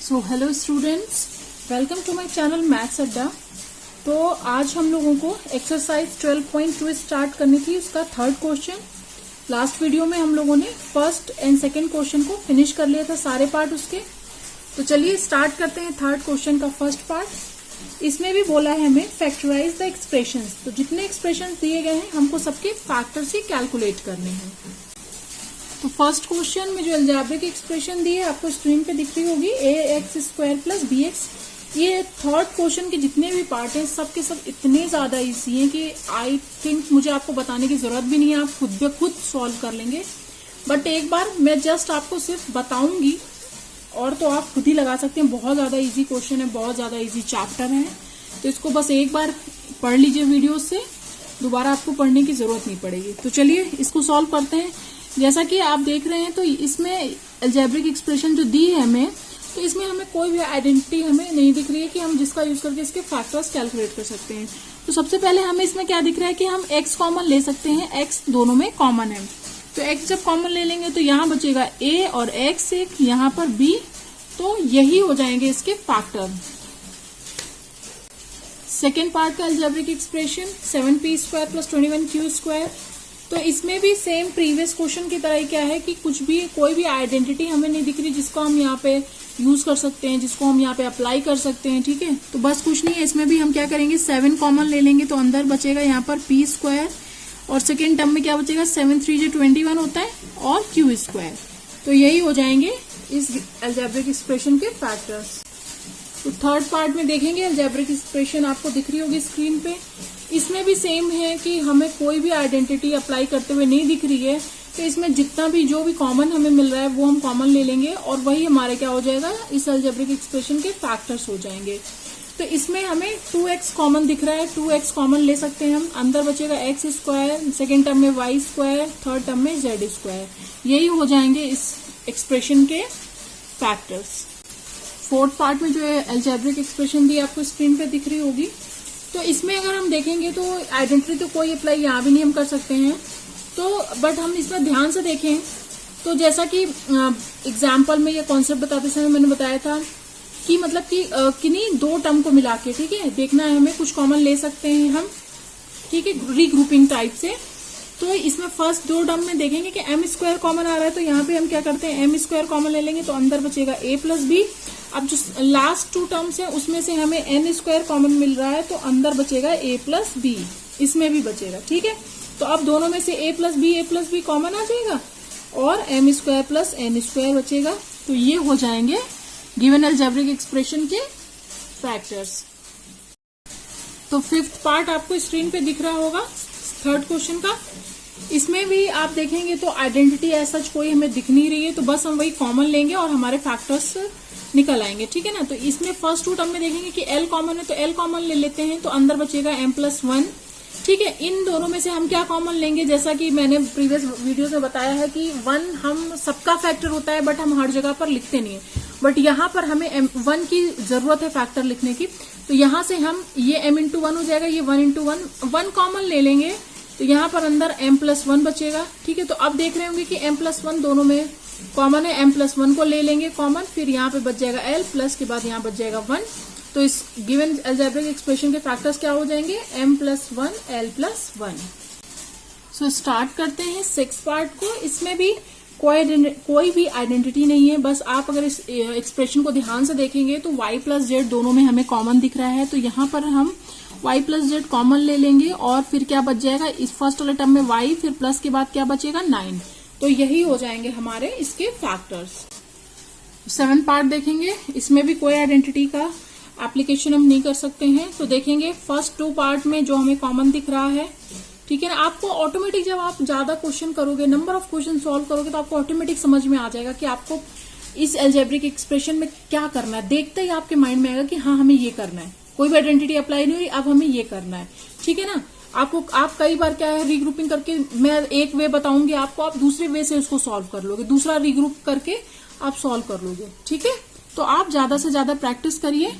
So hello students, welcome to my channel Maths Adda. तो आज हम लोगों को एक्सरसाइज 12.2 स्टार्ट करनी थी, उसका थर्ड क्वेश्चन। लास्ट वीडियो में हम लोगों ने फर्स्ट एंड सेकंड क्वेश्चन को फिनिश कर लिया था, सारे पार्ट उसके। तो चलिए स्टार्ट करते हैं थर्ड क्वेश्चन का फर्स्ट पार्ट। इसमें भी बोला है हमें फैक्टराइज द एक्सप्रेशंस। तो जितने एक्सप्रेशंस दिए गए हैं हमको सबके फैक्टर्स ही कैलकुलेट करने हैं। तो फर्स्ट क्वेश्चन में जो अलजेब्रिक एक्सप्रेशन दी है आपको स्क्रीन पे दिख रही होगी, ax² + bx। ये थर्ड क्वेश्चन के जितने भी पार्ट हैं सब के सब इतने ज्यादा इजी हैं कि आई थिंक मुझे आपको बताने की जरूरत भी नहीं है, आप खुद सॉल्व कर लेंगे। बट एक बार मैं जस्ट आपको सिर्फ बताऊंगी और तो आप खुद ही लगा सकते हैं। बहुत ज्यादा इजी क्वेश्चन है, बहुत ज्यादा इजी चैप्टर है, तो इसको बस एक बार पढ़ लीजिए वीडियो से, दोबारा आपको पढ़ने की जरूरत नहीं पड़ेगी। तो चलिए इसको सॉल्व करते हैं। जैसा कि आप देख रहे हैं तो इसमें अलजेब्रिक एक्सप्रेशन जो दी है हमें, तो इसमें हमें कोई भी आइडेंटिटी हमें नहीं दिख रही है कि हम जिसका यूज करके इसके फैक्टर्स कैलकुलेट कर सकते हैं। तो सबसे पहले हमें इसमें क्या दिख रहा है कि हम x कॉमन ले सकते हैं, x दोनों में कॉमन है। तो x जब कॉमन ले लेंगे तो यहाँ बचेगा a और x एक, यहाँ पर b, तो यही हो जाएंगे इसके फैक्टर। सेकेंड पार्ट का अलजेब्रिक एक्सप्रेशन 7p² + 21q²। तो इसमें भी सेम प्रीवियस क्वेश्चन की तरह ही क्या है कि कोई भी आइडेंटिटी हमें नहीं दिख रही जिसको हम यहाँ पे यूज कर सकते हैं, जिसको हम यहाँ पे अप्लाई कर सकते हैं। ठीक है, तो बस कुछ नहीं है, इसमें भी हम क्या करेंगे 7 कॉमन ले लेंगे तो अंदर बचेगा यहाँ पर p² और सेकेंड टर्म में क्या बचेगा 7 3 21 होता है और q²। तो यही हो जाएंगे इस अलजेब्रिक एक्सप्रेशन के फैक्टर्स। तो थर्ड पार्ट में देखेंगे अलजेब्रिक एक्सप्रेशन आपको दिख रही होगी स्क्रीन पे। इसमें भी सेम है कि हमें कोई भी आइडेंटिटी अप्लाई करते हुए नहीं दिख रही है, तो इसमें जितना भी जो भी कॉमन हमें मिल रहा है वो हम कॉमन ले लेंगे और वही हमारे क्या हो जाएगा, इस अलजेब्रिक एक्सप्रेशन के फैक्टर्स हो जाएंगे। तो इसमें हमें 2x कॉमन दिख रहा है, 2x कॉमन ले सकते हैं हम, अंदर बचेगा x², सेकेंड टर्म में y², थर्ड टर्म में z²। यही हो जाएंगे इस एक्सप्रेशन के फैक्टर्स। फोर्थ पार्ट में जो है अलजेब्रिक एक्सप्रेशन दी आपको स्क्रीन पे दिख रही होगी। तो इसमें अगर हम देखेंगे तो आइडेंटिटी तो कोई अप्लाई यहाँ भी नहीं हम कर सकते हैं, तो बट हम इसमें ध्यान से देखें तो जैसा कि एग्जाम्पल में ये कॉन्सेप्ट बताते समय मैंने बताया था कि मतलब कि किन्हीं दो टर्म को मिला के, ठीक है, देखना है हमें, कुछ कॉमन ले सकते हैं हम, ठीक है, रीग्रुपिंग टाइप से। तो इसमें फर्स्ट दो टर्म में देखेंगे कि m² कॉमन आ रहा है, तो यहाँ पे हम क्या करते हैं m² कॉमन ले लेंगे तो अंदर बचेगा a + b। अब जो लास्ट टू टर्म्स है उसमें से हमें n² कॉमन मिल रहा है तो अंदर बचेगा a + b, इसमें भी बचेगा। ठीक है, तो अब दोनों में से a + b कॉमन आ जाएगा और m² + n² बचेगा। तो ये हो जाएंगे गिवन अलजेब्रिक एक्सप्रेशन के फैक्टर्स। तो फिफ्थ पार्ट आपको स्क्रीन पे दिख रहा होगा थर्ड क्वेश्चन का। इसमें भी आप देखेंगे तो आइडेंटिटी ऐसा कोई हमें दिख नहीं रही है, तो बस हम वही कॉमन लेंगे और हमारे फैक्टर्स निकल आएंगे। ठीक है ना, तो इसमें फर्स्ट टू टर्म में देखेंगे कि l कॉमन है तो l कॉमन ले लेते हैं, तो अंदर बचेगा m + 1। ठीक है, इन दोनों में से हम क्या कॉमन लेंगे, जैसा कि मैंने प्रीवियस वीडियो में बताया है कि 1 हम सबका फैक्टर होता है बट हम हर जगह पर लिखते नहीं है, बट यहाँ पर हमें 1 की जरूरत है फैक्टर लिखने की। तो यहाँ से हम ये m × 1 हो जाएगा, ये 1 × 1 कॉमन ले लेंगे तो यहाँ पर अंदर m + 1 बचेगा। ठीक है, तो अब देख रहे होंगे कि m + 1 दोनों में कॉमन है, m + 1 को ले लेंगे कॉमन, फिर यहाँ पे बच जाएगा l प्लस के बाद यहाँ बच जाएगा 1। तो इस गिवन अलजेब्रिक एक्सप्रेशन के फैक्टर्स क्या हो जाएंगे, m + 1 l + 1। सो स्टार्ट करते हैं सिक्स पार्ट को। इसमें भी कोई भी आइडेंटिटी नहीं है, बस आप अगर इस एक्सप्रेशन को ध्यान से देखेंगे तो y + z दोनों में हमें कॉमन दिख रहा है, तो यहाँ पर हम y + z कॉमन ले लेंगे और फिर क्या बच जाएगा, इस फर्स्ट वाले टर्म में y, फिर प्लस के बाद क्या बचेगा 9। तो यही हो जाएंगे हमारे इसके फैक्टर्स। 7 पार्ट देखेंगे, इसमें भी कोई आइडेंटिटी का एप्लीकेशन हम नहीं कर सकते हैं। तो देखेंगे फर्स्ट 2 पार्ट में जो हमें कॉमन दिख रहा है, ठीक है ना, आपको ऑटोमेटिक जब आप ज्यादा क्वेश्चन करोगे, नंबर ऑफ क्वेश्चन सॉल्व करोगे, तो आपको ऑटोमेटिक समझ में आ जाएगा कि आपको इस अलजेब्रिक एक्सप्रेशन में क्या करना है। देखते ही आपके माइंड में आएगा कि हाँ हमें ये करना है, कोई भी आइडेंटिटी अप्लाई नहीं हुई, अब हमें ये करना है। ठीक है ना, आप कई बार क्या है रीग्रुपिंग करके, मैं एक वे बताऊंगी आपको, आप दूसरे वे से उसको सॉल्व कर लोगे, दूसरा रीग्रुप करके आप सॉल्व कर लोगे। ठीक है, तो आप ज्यादा से ज्यादा प्रैक्टिस करिए,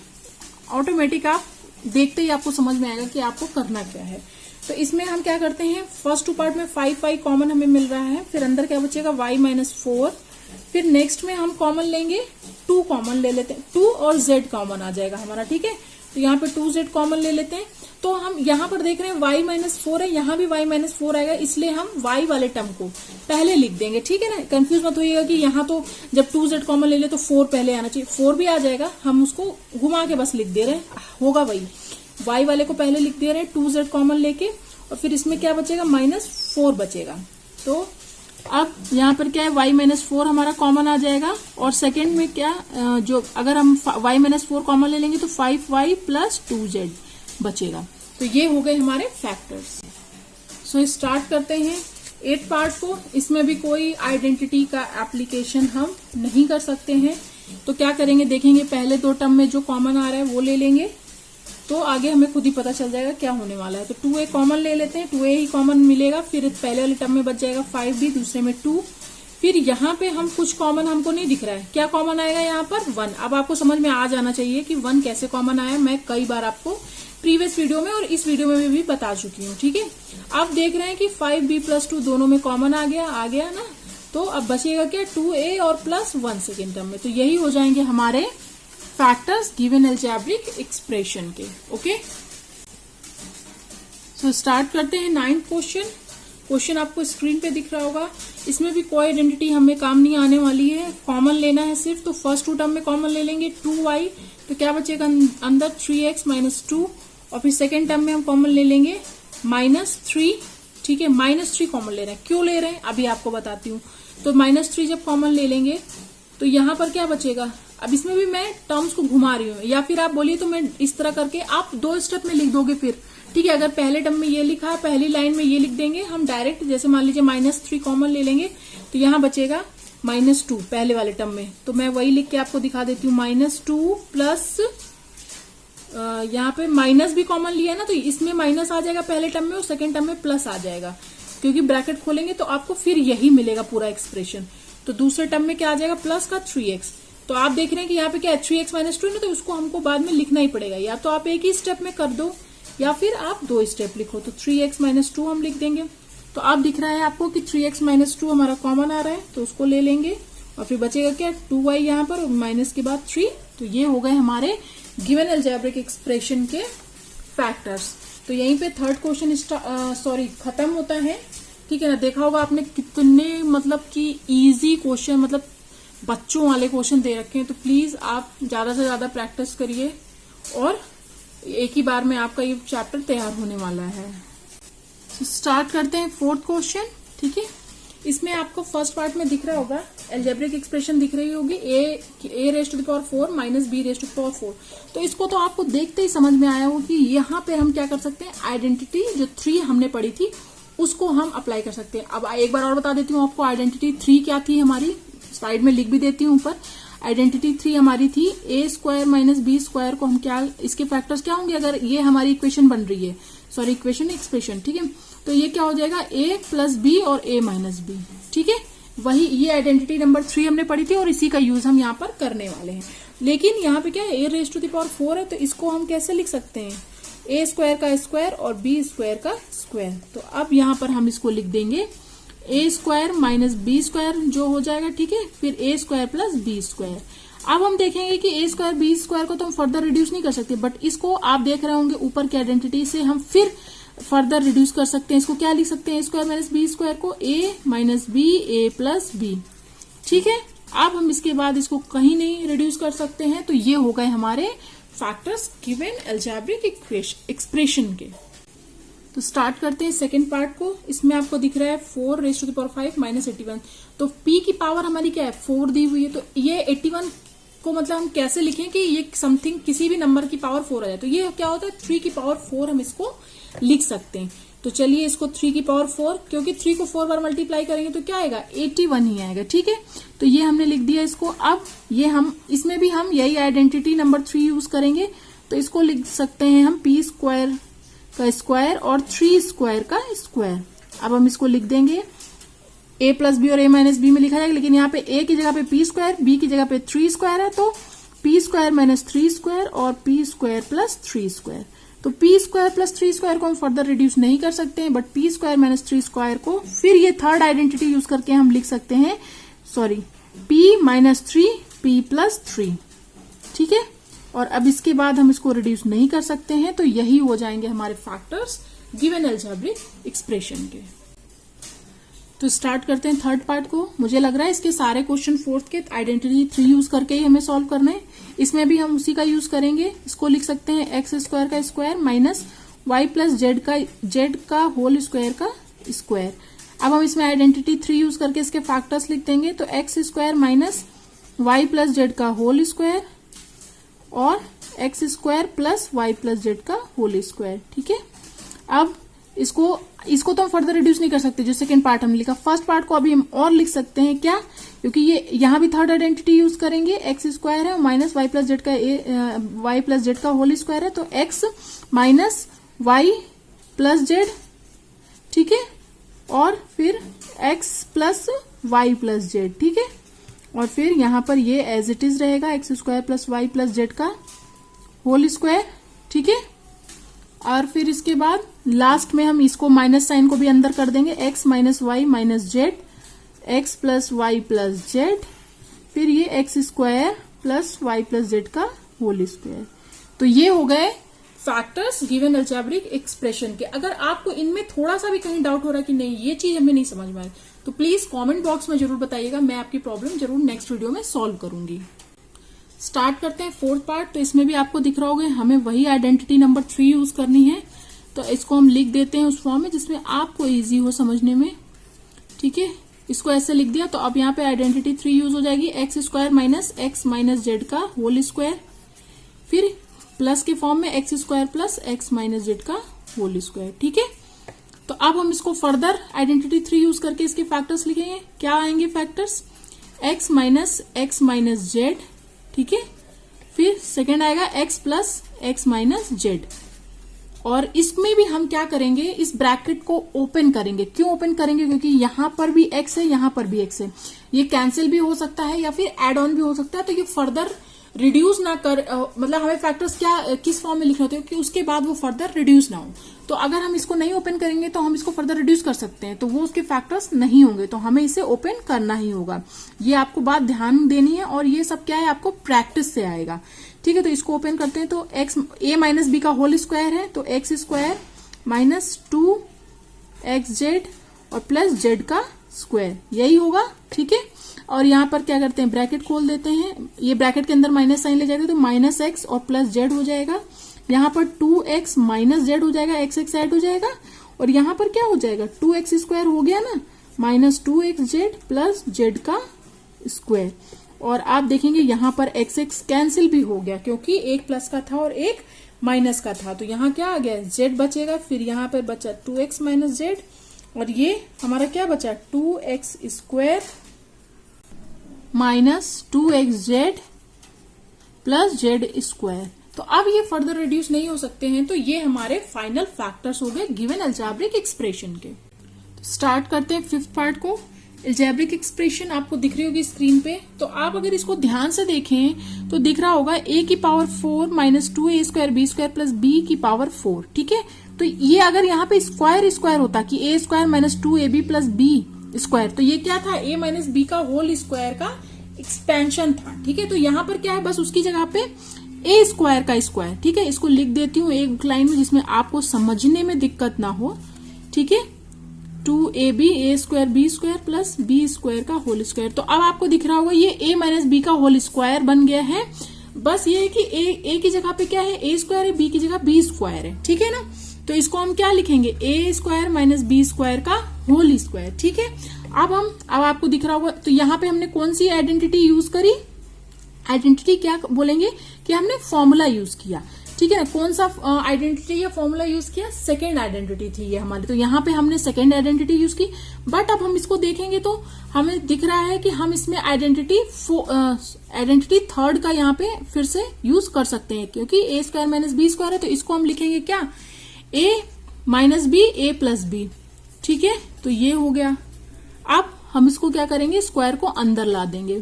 ऑटोमेटिक आप देखते ही आपको समझ में आएगा कि आपको करना क्या है। तो इसमें हम क्या करते हैं, फर्स्ट 2 पार्ट में 5 कॉमन हमें मिल रहा है, फिर अंदर क्या बचेगा y - 4, फिर नेक्स्ट में हम कॉमन लेंगे 2 कॉमन ले लेते हैं, 2 और z कॉमन आ जाएगा हमारा, ठीक है। तो यहाँ पे 2z कॉमन ले लेते हैं। तो हम यहाँ पर देख रहे हैं y-4 है, यहाँ भी y-4 आएगा, इसलिए हम y वाले टर्म को पहले लिख देंगे, ठीक है ना। कंफ्यूज मत होइएगा कि यहाँ तो जब 2z कॉमन ले ले तो 4 पहले आना चाहिए, 4 भी आ जाएगा, हम उसको घुमा के बस लिख दे रहे हैं, होगा वही। y वाले को पहले लिख दे रहे हैं 2z कॉमन लेके, और फिर इसमें क्या बचेगा, -4 बचेगा। तो अब यहाँ पर क्या है, y-4 हमारा कॉमन आ जाएगा, और सेकेंड में क्या, जो अगर हम y-4 कॉमन ले लेंगे तो 5y + 2z बचेगा। तो ये हो गए हमारे फैक्टर्स। सो स्टार्ट करते हैं 8 पार्ट को। इसमें भी कोई आइडेंटिटी का एप्लीकेशन हम नहीं कर सकते हैं। तो क्या करेंगे, देखेंगे पहले 2 टर्म में जो कॉमन आ रहा है वो ले लेंगे, तो आगे हमें खुद ही पता चल जाएगा क्या होने वाला है। तो 2a कॉमन ले लेते हैं, 2a ही कॉमन मिलेगा, फिर पहले वाले टर्म में बच जाएगा 5b, दूसरे में 2। फिर यहाँ पे हम कुछ कॉमन हमको नहीं दिख रहा है, क्या कॉमन आएगा यहाँ पर, 1। अब आपको समझ में आ जाना चाहिए कि 1 कैसे कॉमन आया, मैं कई बार आपको प्रीवियस वीडियो में और इस वीडियो में भी बता चुकी हूँ, ठीक है। अब देख रहे हैं कि 5b + 2 दोनों में कॉमन आ गया ना। तो अब बचेगा क्या, 2a और +1 सेकेंड टर्म में। तो यही हो जाएंगे हमारे फैक्टर्स गिवन अलजेब्रिक एक्सप्रेशन के। ओके, सो स्टार्ट करते हैं 9th क्वेश्चन। क्वेश्चन आपको स्क्रीन पे दिख रहा होगा। इसमें भी कोई आइडेंटिटी हमें काम नहीं आने वाली है, कॉमन लेना है सिर्फ। तो फर्स्ट 2 टर्म में कॉमन ले लेंगे 2y, तो क्या बचेगा अंदर 3x - 2, और फिर सेकेंड टर्म में हम कॉमन ले लेंगे -3, ठीक है। -3 कॉमन ले रहे हैं, क्यों ले रहे हैं अभी आपको बताती हूँ। तो -3 जब कॉमन ले लेंगे तो यहाँ पर क्या बचेगा, अब इसमें भी मैं टर्म्स को घुमा रही हूँ, या फिर आप बोलिए तो मैं इस तरह करके आप 2 स्टेप में लिख दोगे फिर, ठीक है। अगर पहले टर्म में ये लिखा है, पहली लाइन में ये लिख देंगे हम डायरेक्ट, जैसे मान लीजिए -3 कॉमन ले लेंगे तो यहाँ बचेगा -2 पहले वाले टर्म में। तो मैं वही लिख के आपको दिखा देती हूँ, -2 प्लस यहाँ पे माइनस भी कॉमन लिया है ना, तो इसमें माइनस आ जाएगा पहले टर्म में, और सेकेंड टर्म में प्लस आ जाएगा, क्योंकि ब्रैकेट खोलेंगे तो आपको फिर यही मिलेगा पूरा एक्सप्रेशन। तो दूसरे टर्म में क्या आ जाएगा, प्लस का 3x। तो आप देख रहे हैं कि यहाँ पे क्या है, 3x - 2 है ना, तो उसको हमको बाद में लिखना ही पड़ेगा। या तो आप एक ही स्टेप में कर दो, या फिर आप 2 स्टेप लिखो। तो 3x - 2 हम लिख देंगे। तो अब दिख रहा है आपको कि 3x - 2 हमारा कॉमन आ रहा है, तो उसको ले लेंगे, और फिर बचेगा क्या, 2y यहाँ पर, और माइनस के बाद 3। तो ये हो गए हमारे गिवन अलजेब्रिक एक्सप्रेशन के फैक्टर्स। तो यहीं पे 3rd क्वेश्चन खत्म होता है, ठीक है ना। देखा होगा आपने कितने मतलब कि इजी क्वेश्चन, मतलब बच्चों वाले क्वेश्चन दे रखे हैं। तो प्लीज आप ज्यादा से ज्यादा प्रैक्टिस करिए, और एक ही बार में आपका ये चैप्टर तैयार होने वाला है। तो स्टार्ट करते हैं 4th क्वेश्चन, ठीक है। इसमें आपको फर्स्ट पार्ट में दिख रहा होगा, अलजेब्रिक एक्सप्रेशन दिख रही होगी, a⁴ - b⁴ तो इसको तो आपको देखते ही समझ में आया होगा कि यहाँ पे हम क्या कर सकते हैं, आइडेंटिटी जो 3 हमने पढ़ी थी उसको हम अप्लाई कर सकते हैं। अब एक बार और बता देती हूँ आपको, आइडेंटिटी 3 क्या थी हमारी, साइड में लिख भी देती हूँ ऊपर। आइडेंटिटी 3 हमारी थी a² - b² को हम क्या, इसके फैक्टर्स क्या होंगे अगर ये हमारी इक्वेशन बन रही है, इक्वेशन एक्सप्रेशन, ठीक है। तो ये क्या हो जाएगा, a + b और a - b, ठीक है। वही ये आइडेंटिटी नंबर 3 हमने पढ़ी थी, और इसी का यूज हम यहाँ पर करने वाले हैं। लेकिन यहाँ पे क्या है, a⁴ है, तो इसको हम कैसे लिख सकते हैं, a² का स्क्वायर और b² का स्क्वायर। तो अब यहाँ पर हम इसको लिख देंगे a² - b² जो हो जाएगा, ठीक है। फिर a² + b²। अब हम देखेंगे कि a² b² को तो हम फर्दर रिड्यूस नहीं कर सकते, बट इसको आप देख रहे होंगे ऊपर की आइडेंटिटी से हम फिर फर्दर रिड्यूस कर सकते हैं। इसको क्या लिख सकते हैं, a² - b² को a - b a + b, ठीक है। अब हम इसके बाद इसको कहीं नहीं रिड्यूस कर सकते हैं। तो ये हो गए हमारे फैक्टर्स गिवन अलजेब्रिक एक्सप्रेशन के। तो स्टार्ट करते हैं सेकेंड पार्ट को। इसमें आपको दिख रहा है 4⁵ - 81। तो p की पावर हमारी क्या है, 4 दी हुई है। तो ये 81 को मतलब हम कैसे लिखें कि ये समथिंग किसी भी नंबर की पावर 4 आ जाए। तो ये क्या होता है, 3 की पावर 4 हम इसको लिख सकते हैं। तो चलिए इसको 3 की पावर 4, क्योंकि 3 को 4 बार मल्टीप्लाई करेंगे तो क्या आएगा, 81 ही आएगा, ठीक है। तो ये हमने लिख दिया इसको। अब ये हम इसमें भी हम यही आइडेंटिटी नंबर 3 यूज करेंगे। तो इसको लिख सकते हैं हम p² का स्क्वायर और 3² का स्क्वायर। अब हम इसको लिख देंगे a + b और a - b में लिखा जाएगा, लेकिन यहाँ पे a की जगह पे p², b की जगह पे 3² है, तो p² - 3² और p² + 3²। तो p² + 3² को हम फर्दर रिड्यूस नहीं कर सकते हैं, बट p² - 3² को फिर ये 3rd आइडेंटिटी यूज करके हम लिख सकते हैं, p माइनस 3 p प्लस 3, ठीक है। और अब इसके बाद हम इसको रिड्यूस नहीं कर सकते हैं, तो यही हो जाएंगे हमारे फैक्टर्स गिवन अलजेब्रिक एक्सप्रेशन के। तो स्टार्ट करते हैं थर्ड पार्ट को। मुझे लग रहा है इसके सारे क्वेश्चन फोर्थ के आइडेंटिटी 3 यूज करके ही हमें सॉल्व करना है। इसमें भी हम उसी का यूज करेंगे। इसको लिख सकते हैं एक्स स्क्वायर का square minus Y plus Z का होल स्क्वायर का स्क्वायर। अब हम इसमें आइडेंटिटी 3 यूज करके इसके फैक्टर्स लिख देंगे। तो x square minus Y plus Z का होल स्क्वायर और x square plus y plus Z का होल स्क्वायर, ठीक है। अब इसको तो हम फर्दर रिड्यूस नहीं कर सकते, जो सेकंड पार्ट हम लिखा। फर्स्ट पार्ट को अभी हम और लिख सकते हैं, क्या, क्योंकि ये यहां भी थर्ड आइडेंटिटी यूज करेंगे। एक्स स्क्वायर है माइनस वाई प्लस जेड का होल स्क्वायर है, तो x minus Y plus z, ठीक है, और फिर x plus y plus z, ठीक है। और फिर यहां पर ये एज इट इज रहेगा, x square plus y plus Z का होल स्क्वायर, ठीक है। और फिर इसके बाद लास्ट में हम इसको माइनस साइन को भी अंदर कर देंगे, x minus y minus z, x plus y plus z, फिर ये x square plus y plus Z का होल स्क्वायर। तो ये हो गए फैक्टर्स गिवन अलजेब्रिक एक्सप्रेशन के। अगर आपको इनमें थोड़ा सा भी कहीं डाउट हो रहा है कि नहीं ये चीज हमें नहीं समझ में आ रही, तो प्लीज कमेंट बॉक्स में जरूर बताइएगा। मैं आपकी प्रॉब्लम जरूर नेक्स्ट वीडियो में सॉल्व करूंगी। स्टार्ट करते हैं फोर्थ पार्ट। तो इसमें भी आपको दिख रहा होगा हमें वही आइडेंटिटी नंबर 3 यूज करनी है। तो इसको हम लिख देते हैं उस फॉर्म में जिसमें आपको इजी हो समझने में, ठीक है। इसको ऐसे लिख दिया। तो अब यहाँ पे आइडेंटिटी 3 यूज हो जाएगी, x square minus x minus Z का होल स्क्वायर, फिर प्लस के फॉर्म में x square plus x minus Z का होल स्क्वायर, ठीक है। तो अब हम इसको फर्दर आइडेंटिटी 3 यूज करके इसके फैक्टर्स लिखेंगे। क्या आएंगे फैक्टर्स, एक्स माइनस जेड, ठीक है। फिर सेकेंड आएगा x plus x minus Z. और इसमें भी हम क्या करेंगे, इस ब्रैकेट को ओपन करेंगे। क्यों ओपन करेंगे, क्योंकि यहां पर भी एक्स है, यहां पर भी एक्स है। ये कैंसिल भी हो सकता है या फिर एड ऑन भी हो सकता है। तो ये फर्दर रिड्यूस ना कर मतलब हमें फैक्टर्स क्या किस फॉर्म में लिखने होते हैं कि उसके बाद वो फर्दर रिड्यूस ना हो। तो अगर हम इसको नहीं ओपन करेंगे तो हम इसको फर्दर रिड्यूस कर सकते हैं, तो वो उसके फैक्टर्स नहीं होंगे। तो हमें इसे ओपन करना ही होगा। ये आपको बात ध्यान देनी है। और ये सब क्या है, आपको प्रैक्टिस से आएगा, ठीक है। तो इसको ओपन करते हैं। तो एक्स ए माइनस बी का होल स्क्वायर है, तो x square minus 2 x Z और प्लस जेड का स्क्वायर, यही होगा, ठीक है। और यहाँ पर क्या करते हैं, ब्रैकेट खोल देते हैं। ये ब्रैकेट के अंदर माइनस साइन ले जाएगा, तो माइनस एक्स और प्लस जेड हो जाएगा। यहाँ पर 2x माइनस जेड हो जाएगा, एक्स ऐड हो जाएगा। और यहाँ पर क्या हो जाएगा, 2x स्क्वायर हो गया ना, minus 2x Z plus Z का स्क्वायर। और आप देखेंगे यहाँ पर x कैंसिल भी हो गया, क्योंकि एक प्लस का था और एक माइनस का था। तो यहाँ क्या आ गया, z बचेगा। फिर यहाँ पर बचा 2x माइनस जेड, और ये हमारा क्या बचा, 2x square minus 2x Z plus Z square. तो अब ये फर्दर रिड्यूस नहीं हो सकते हैं। तो ये हमारे फाइनल फैक्टर्स हो गए गिवन अलजेब्रिक एक्सप्रेशन के। तो स्टार्ट करते हैं फिफ्थ पार्ट को। अलजेब्रिक एक्सप्रेशन आपको दिख रही होगी स्क्रीन पे। तो आप अगर इसको ध्यान से देखें तो दिख रहा होगा a की power 4 minus 2a square b square plus b की पावर 4, ठीक है। तो ये अगर यहाँ पे स्क्वायर होता कि a square minus 2ab plus b square, तो ये क्या था, a माइनस b का होल स्क्वायर का एक्सपेंशन था, ठीक है। तो यहाँ पर क्या है, बस उसकी जगह पे ए स्क्वायर का स्क्वायर, ठीक है। इसको लिख देती हूँ एक लाइन में जिसमें आपको समझने में दिक्कत ना हो, ठीक है। 2ab a square b square plus b square का होल स्क्वायर। तो अब आपको दिख रहा होगा ये a माइनस बी का होल स्क्वायर बन गया है। बस ये है कि a की जगह पे क्या है, a स्क्वायर है, b की जगह b स्क्वायर है, ठीक है ना। तो इसको हम क्या लिखेंगे, a square minus b square का होल स्क्वायर, ठीक है। अब आपको दिख रहा होगा, तो यहाँ पे हमने कौन सी आइडेंटिटी यूज करी, आइडेंटिटी क्या बोलेंगे कि हमने फॉर्मूला यूज किया, ठीक है ना। कौन सा आइडेंटिटी या फॉर्मूला यूज किया, सेकेंड आइडेंटिटी थी ये हमारी। तो यहाँ पे हमने सेकेंड आइडेंटिटी यूज की। बट अब हम इसको देखेंगे तो हमें दिख रहा है कि हम इसमें आइडेंटिटी थर्ड का यहाँ पे फिर से यूज कर सकते हैं, क्योंकि ए स्क्वायर माइनस बी स्क्वायर है। तो इसको हम लिखेंगे क्या, ए माइनस बी ए प्लस बी, ठीक है। तो ये हो गया। अब हम इसको क्या करेंगे, स्क्वायर को अंदर ला देंगे,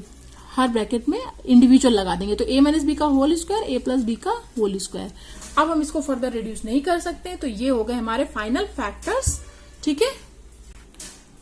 हर ब्रैकेट में इंडिविजुअल लगा देंगे। तो a माइनस बी का whole square, a plus b का होल स्क्वायर। अब हम इसको फर्दर रिड्यूस नहीं कर सकते। तो ये हो गए हमारे फाइनल फैक्टर्स, ठीक है।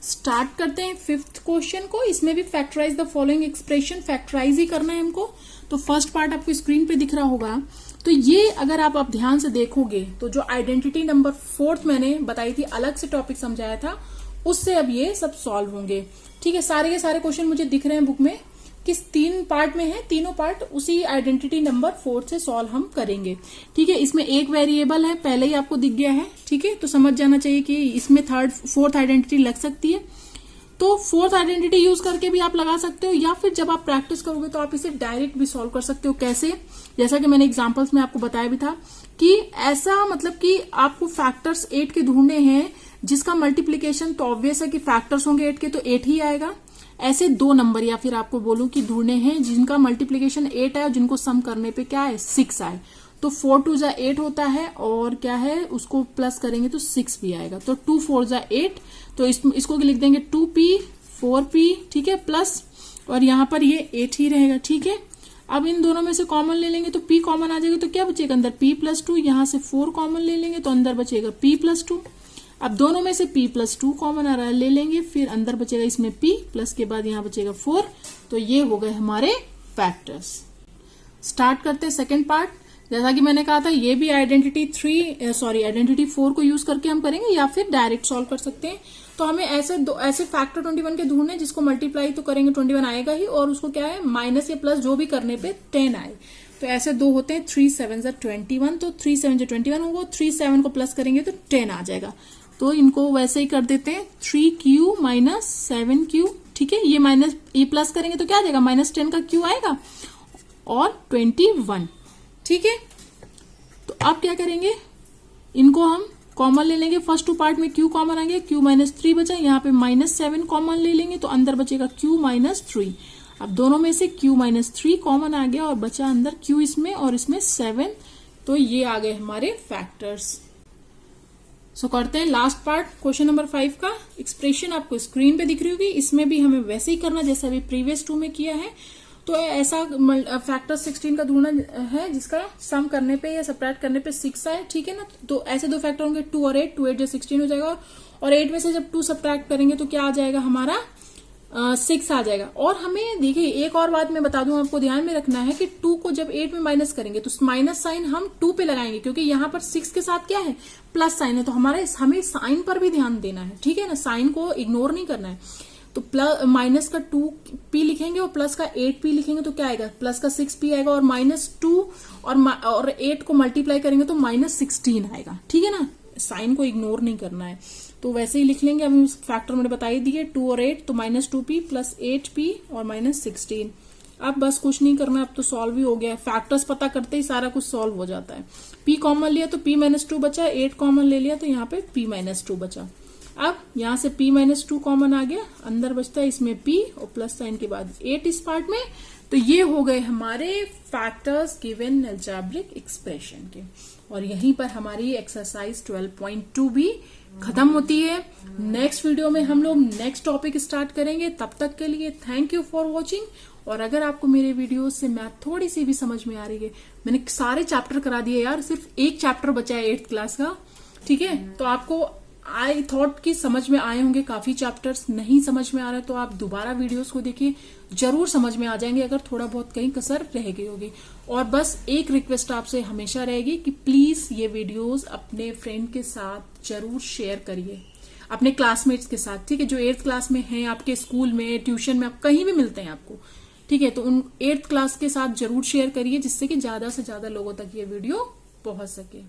स्टार्ट करते हैं फिफ्थ क्वेश्चन को। इसमें भी factorise the following expression, factorise ही करना है हमको। तो फर्स्ट पार्ट आपको स्क्रीन पे दिख रहा होगा। तो ये अगर आप ध्यान से देखोगे तो जो आइडेंटिटी नंबर 4 मैंने बताई थी, अलग से टॉपिक समझाया था, उससे अब ये सब सॉल्व होंगे। ठीक है, सारे के सारे क्वेश्चन मुझे दिख रहे हैं बुक में, किस 3 पार्ट में है, तीनों पार्ट उसी आइडेंटिटी नंबर 4 से सॉल्व हम करेंगे। ठीक है, इसमें एक वेरिएबल है, पहले ही आपको दिख गया है। ठीक है, तो समझ जाना चाहिए कि इसमें फोर्थ आइडेंटिटी लग सकती है। तो फोर्थ आइडेंटिटी यूज करके भी आप लगा सकते हो, या फिर जब आप प्रैक्टिस करोगे तो आप इसे डायरेक्ट भी सॉल्व कर सकते हो। कैसे? जैसा कि मैंने एग्जांपल्स में आपको बताया भी था कि ऐसा मतलब कि आपको फैक्टर्स 8 के ढूंढने हैं जिसका मल्टीप्लीकेशन तो ऑब्वियस है कि फैक्टर्स होंगे 8 के, तो 8 ही आएगा। ऐसे 2 नंबर या फिर आपको बोलूं कि ढूंढने हैं जिनका मल्टीप्लीकेशन 8 है और जिनको सम करने पे क्या है 6 आए। तो 4 2 जा 8 होता है, और क्या है उसको प्लस करेंगे तो 6 भी आएगा। तो 2 4 जा 8, तो इसको लिख देंगे 2p 4p। ठीक है, प्लस और यहां पर ये 8 ही रहेगा। ठीक है, अब इन दोनों में से कॉमन ले लेंगे तो p कॉमन आ जाएगा, तो क्या बचेगा अंदर p+2। यहां से 4 कॉमन ले लेंगे तो अंदर बचेगा p+2। अब दोनों में से p+2 कॉमन आ रहा है, ले लेंगे, फिर अंदर बचेगा इसमें p, प्लस के बाद यहां बचेगा 4। तो ये हो गए हमारे फैक्टर्स। स्टार्ट करते हैं सेकेंड पार्ट। जैसा कि मैंने कहा था, ये भी आइडेंटिटी 4 को यूज करके हम करेंगे, या फिर डायरेक्ट सॉल्व कर सकते हैं। तो हमें ऐसे फैक्टर 21 के ढूंढने जिसको मल्टीप्लाई तो करेंगे 21 आएगा ही, और उसको क्या है माइनस या प्लस जो भी करने पे 10 आए। तो ऐसे 2 होते हैं, 3 7 जा 21, तो 3 7 जा 21 होगा, 3 7 को प्लस करेंगे तो 10 आ जाएगा। तो इनको वैसे ही कर देते हैं, 3q माइनस 7q। ठीक है, ये प्लस करेंगे तो क्या आ जाएगा, -10 का q आएगा, और 21। ठीक है, तो अब क्या करेंगे, इनको हम कॉमन ले लेंगे। फर्स्ट 2 पार्ट में q कॉमन आ गया, q -3 बचा, यहाँ पे -7 कॉमन ले लेंगे तो अंदर बचेगा q -3। अब दोनों में से q -3 कॉमन आ गया और बचा अंदर q इसमें और इसमें 7। तो ये आ गए हमारे फैक्टर्स। सो करते हैं लास्ट पार्ट, क्वेश्चन नंबर 5 का। एक्सप्रेशन आपको स्क्रीन पे दिख रही होगी। इसमें भी हमें वैसे ही करना जैसा अभी प्रीवियस 2 में किया है। तो ऐसा फैक्टर 16 का ढूंढना है जिसका सम करने पे या सब्ट्रैक्ट करने पे 6 आए। ठीक है ना, तो ऐसे 2 फैक्टर होंगे, 2 और 8, 2 8 जो 16 हो जाएगा, और 8 में से जब 2 सब्ट्रैक्ट करेंगे तो क्या आ जाएगा हमारा 6 आ जाएगा। और हमें देखिए एक और बात मैं बता दूं, आपको ध्यान में रखना है कि 2 को जब 8 में माइनस करेंगे तो माइनस साइन हम 2 पे लगाएंगे, क्योंकि यहाँ पर 6 के साथ क्या है प्लस साइन है। तो हमें साइन पर भी ध्यान देना है। ठीक है ना, साइन को इग्नोर नहीं करना है। तो प्लस माइनस का 2p लिखेंगे और प्लस का 8p लिखेंगे तो क्या आएगा, प्लस का 6p आएगा, और -2 और 8 को मल्टीप्लाई करेंगे तो -16 आएगा। ठीक है ना, साइन को इग्नोर नहीं करना है। तो वैसे ही लिख लेंगे। अब फैक्टर मैंने बताई दिए 2 और 8, तो -2p प्लस 8p और -16। अब बस कुछ नहीं करना, अब तो सॉल्व ही हो गया। फैक्टर्स पता करते ही सारा कुछ सॉल्व हो जाता है। p कॉमन लिया तो p -2 बचा, 8 कॉमन ले लिया तो यहाँ पे p -2 बचा। अब यहां से p -2 कॉमन आ गया, अंदर बचता है इसमें p और प्लस साइन के बाद 8 इस पार्ट में। तो ये हो गए हमारे फैक्टर्स गिवन अलजेब्रिक एक्सप्रेशन के। और यहीं पर हमारी एक्सरसाइज 12.2 भी खत्म होती है। नेक्स्ट वीडियो में हम लोग नेक्स्ट टॉपिक स्टार्ट करेंगे। तब तक के लिए थैंक यू फॉर वॉचिंग। और अगर आपको मेरे वीडियोस से मैथ थोड़ी सी भी समझ में आ रही है, मैंने सारे चैप्टर करा दिए यार, सिर्फ एक चैप्टर बचा है 8th क्लास का। ठीक है, तो आपको आई थॉट कि समझ में आए होंगे काफी चैप्टर्स। नहीं समझ में आ रहे तो आप दोबारा वीडियोस को देखिए, जरूर समझ में आ जाएंगे, अगर थोड़ा बहुत कहीं कसर रह गई होगी। और बस एक रिक्वेस्ट आपसे हमेशा रहेगी कि प्लीज ये वीडियोस अपने फ्रेंड के साथ जरूर शेयर करिए, अपने क्लासमेट्स के साथ। ठीक है, जो 8th क्लास में हैं, आपके स्कूल में, ट्यूशन में, आप कहीं भी मिलते हैं आपको। ठीक है, तो उन 8th क्लास के साथ जरूर शेयर करिए, जिससे कि ज्यादा से ज्यादा लोगों तक ये वीडियो पहुंच सके।